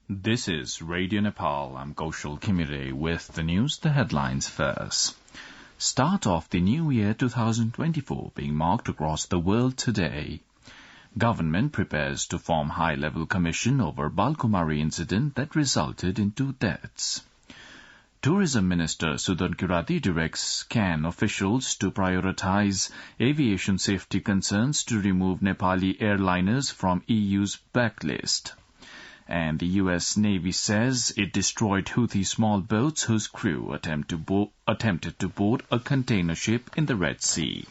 This is Radio Nepal. I'm Kaushal Kimire with the news, the headlines first. Start of the new year 2024 being marked across the world today. Government prepares to form high-level commission over Balkumari incident that resulted in 2 deaths. Tourism Minister Sudan Kirati directs CAN officials to prioritize aviation safety concerns to remove Nepali airliners from EU's blacklist. And the U.S. Navy says it destroyed Houthi small boats whose crew attempted to board a container ship in the Red Sea.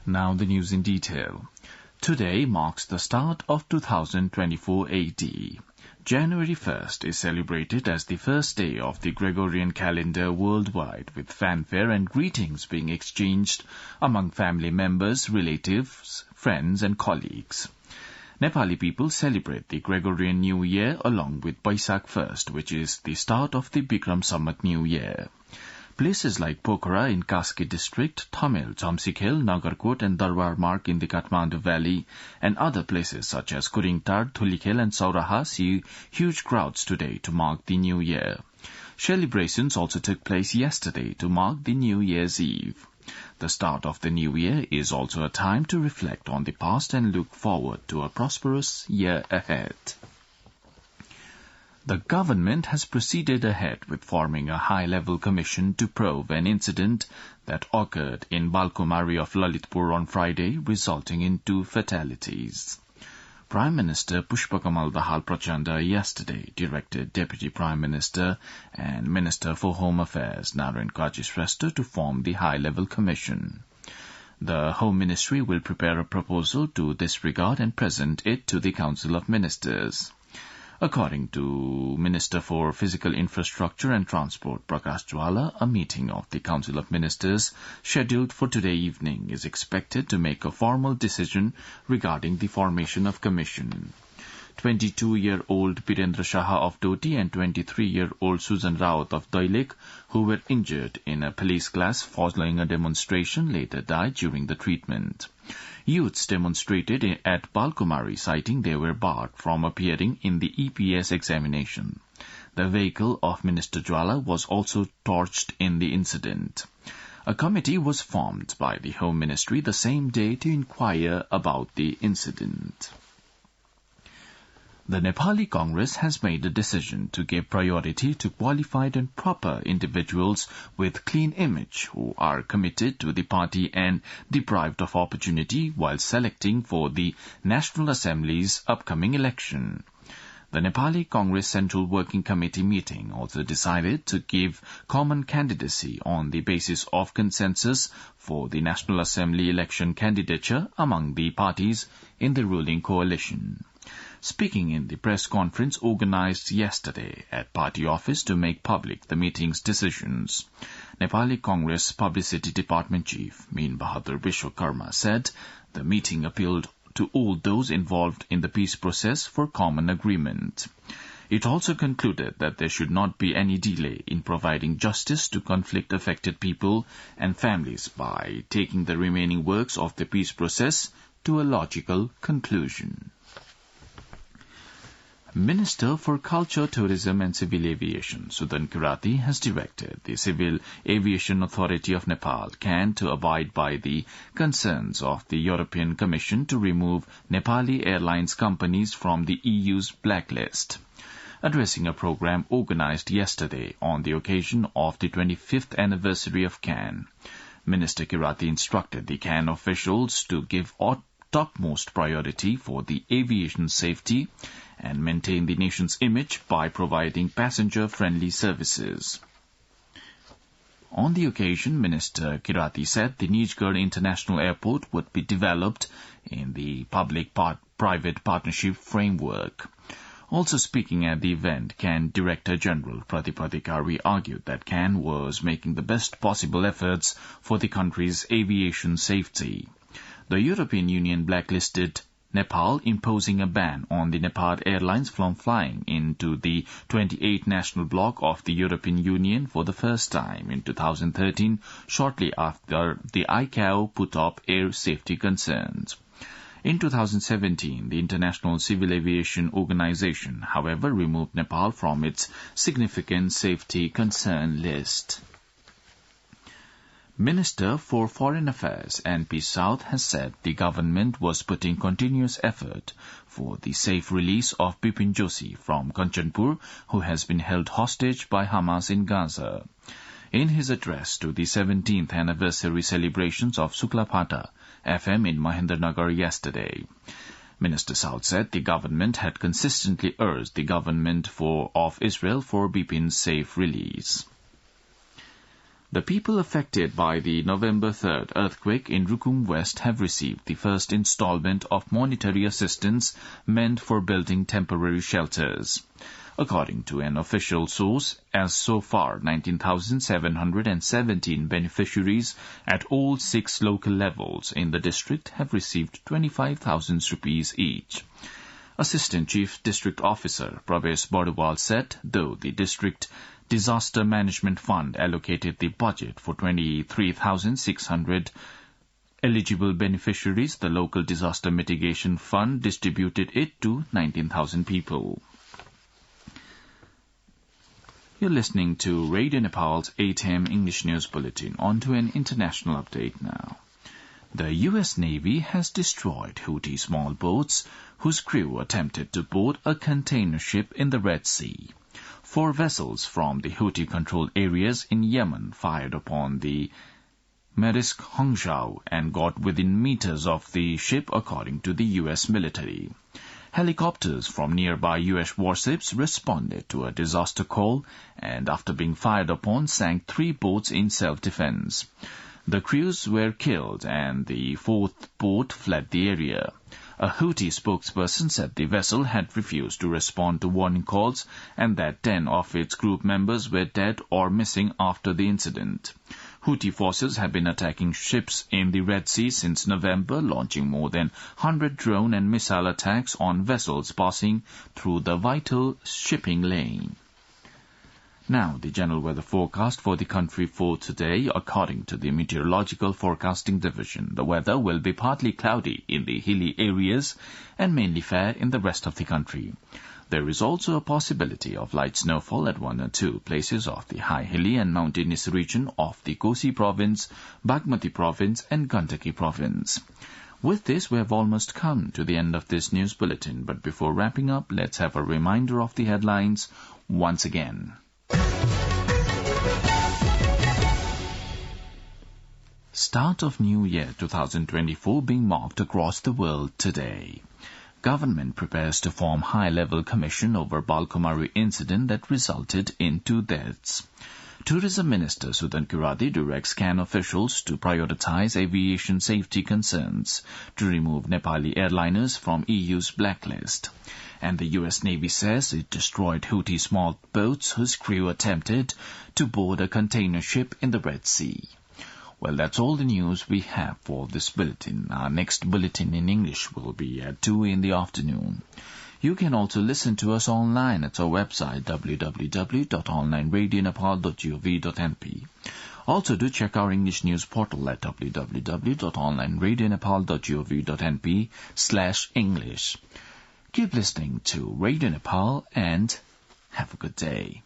Now the news in detail. Today marks the start of 2024 AD. January 1st is celebrated as the first day of the Gregorian calendar worldwide, with fanfare and greetings being exchanged among family members, relatives, friends and colleagues. Nepali people celebrate the Gregorian New Year along with Baisakh 1st, which is the start of the Bikram Samvat New Year. Places like Pokhara in Kaski district, Thamel, Chamsikhel, Nagarkot and Darbar Marg in the Kathmandu Valley and other places such as Kuringtar, Thulikhel and Sauraha see huge crowds today to mark the New Year. Celebrations also took place yesterday to mark the New Year's Eve. The start of the new year is also a time to reflect on the past and look forward to a prosperous year ahead. The government has proceeded ahead with forming a high-level commission to probe an incident that occurred in Balkumari of Lalitpur on Friday, resulting in 2 fatalities. Prime Minister Pushpakamal Dahal Prachanda yesterday directed Deputy Prime Minister and Minister for Home Affairs Narayan Kaji Shrestha to form the high-level commission. The Home Ministry will prepare a proposal to this regard and present it to the Council of Ministers. According to Minister for Physical Infrastructure and Transport Prakash Jwala, a meeting of the Council of Ministers scheduled for today evening is expected to make a formal decision regarding the formation of commission. 22-year-old Birendra Shaha of Doti and 23-year-old Susan Rawat of Doilek, who were injured in a police clash following a demonstration, later died during the treatment. Youths demonstrated at Balkumari, citing they were barred from appearing in the EPS examination. The vehicle of Minister Jwala was also torched in the incident. A committee was formed by the Home Ministry the same day to inquire about the incident. The Nepali Congress has made a decision to give priority to qualified and proper individuals with clean image who are committed to the party and deprived of opportunity while selecting for the National Assembly's upcoming election. The Nepali Congress Central Working Committee meeting also decided to give common candidacy on the basis of consensus for the National Assembly election candidature among the parties in the ruling coalition. Speaking in the press conference organized yesterday at party office to make public the meeting's decisions, Nepali Congress Publicity Department Chief Min Bahadur Vishwakarma said the meeting appealed to all those involved in the peace process for common agreement. It also concluded that there should not be any delay in providing justice to conflict-affected people and families by taking the remaining works of the peace process to a logical conclusion. Minister for Culture, Tourism and Civil Aviation, Sudan Kirati, has directed the Civil Aviation Authority of Nepal, CAN, to abide by the concerns of the European Commission to remove Nepali Airlines companies from the EU's blacklist. Addressing a program organized yesterday on the occasion of the 25th anniversary of CAN, Minister Kirati instructed the CAN officials to give topmost priority for the aviation safety and maintain the nation's image by providing passenger-friendly services. On the occasion, Minister Kirati said the Nijgarh International Airport would be developed in the public-private partnership framework. Also speaking at the event, CAN Director General Pradip Adhikari argued that CAN was making the best possible efforts for the country's aviation safety. The European Union blacklisted Nepal, imposing a ban on the Nepal Airlines from flying into the 28 national bloc of the European Union for the first time in 2013, shortly after the ICAO put up air safety concerns. In 2017, the International Civil Aviation Organization, however, removed Nepal from its significant safety concern list. Minister for Foreign Affairs N.P. South has said the government was putting continuous effort for the safe release of Bipin Joshi from Kanchanpur, who has been held hostage by Hamas in Gaza. In his address to the 17th anniversary celebrations of Suklapata FM in Mahendranagar yesterday, Minister South said the government had consistently urged the government of Israel for Bipin's safe release. The people affected by the November 3rd earthquake in Rukum West have received the first installment of monetary assistance meant for building temporary shelters. According to an official source, as so far 19,717 beneficiaries at all 6 local levels in the district have received 25,000 rupees each. Assistant Chief District Officer Pravesh Bardwal said, though the district Disaster Management Fund allocated the budget for 23,600 eligible beneficiaries, the local Disaster Mitigation Fund distributed it to 19,000 people. You're listening to Radio Nepal's 8 a.m. English News Bulletin. On to an international update now. The U.S. Navy has destroyed Houthi small boats whose crew attempted to board a container ship in the Red Sea. 4 vessels from the Houthi-controlled areas in Yemen fired upon the Marisk Hongzhou and got within meters of the ship, according to the U.S. military. Helicopters from nearby U.S. warships responded to a disaster call and, after being fired upon, sank 3 boats in self-defense. The crews were killed and the 4th boat fled the area. A Houthi spokesperson said the vessel had refused to respond to warning calls and that 10 of its group members were dead or missing after the incident. Houthi forces have been attacking ships in the Red Sea since November, launching more than 100 drone and missile attacks on vessels passing through the vital shipping lane. Now, the general weather forecast for the country for today. According to the Meteorological Forecasting Division, the weather will be partly cloudy in the hilly areas and mainly fair in the rest of the country. There is also a possibility of light snowfall at 1 or 2 places of the high hilly and mountainous region of the Kosi province, Bagmati province and Gandaki province. With this, we have almost come to the end of this news bulletin, but before wrapping up, let's have a reminder of the headlines once again. Start of New Year 2024 being marked across the world today. Government prepares to form high-level commission over Balkumari incident that resulted in 2 deaths. Tourism Minister Sudan Kiradi directs CAN officials to prioritize aviation safety concerns to remove Nepali airliners from EU's blacklist. And the U.S. Navy says it destroyed Houthi small boats whose crew attempted to board a container ship in the Red Sea. Well, that's all the news we have for this bulletin. Our next bulletin in English will be at 2 in the afternoon. You can also listen to us online at our website www.onlineradionepal.gov.np. Also, do check our English news portal at www.onlineradionepal.gov.np/English. Keep listening to Radio Nepal and have a good day.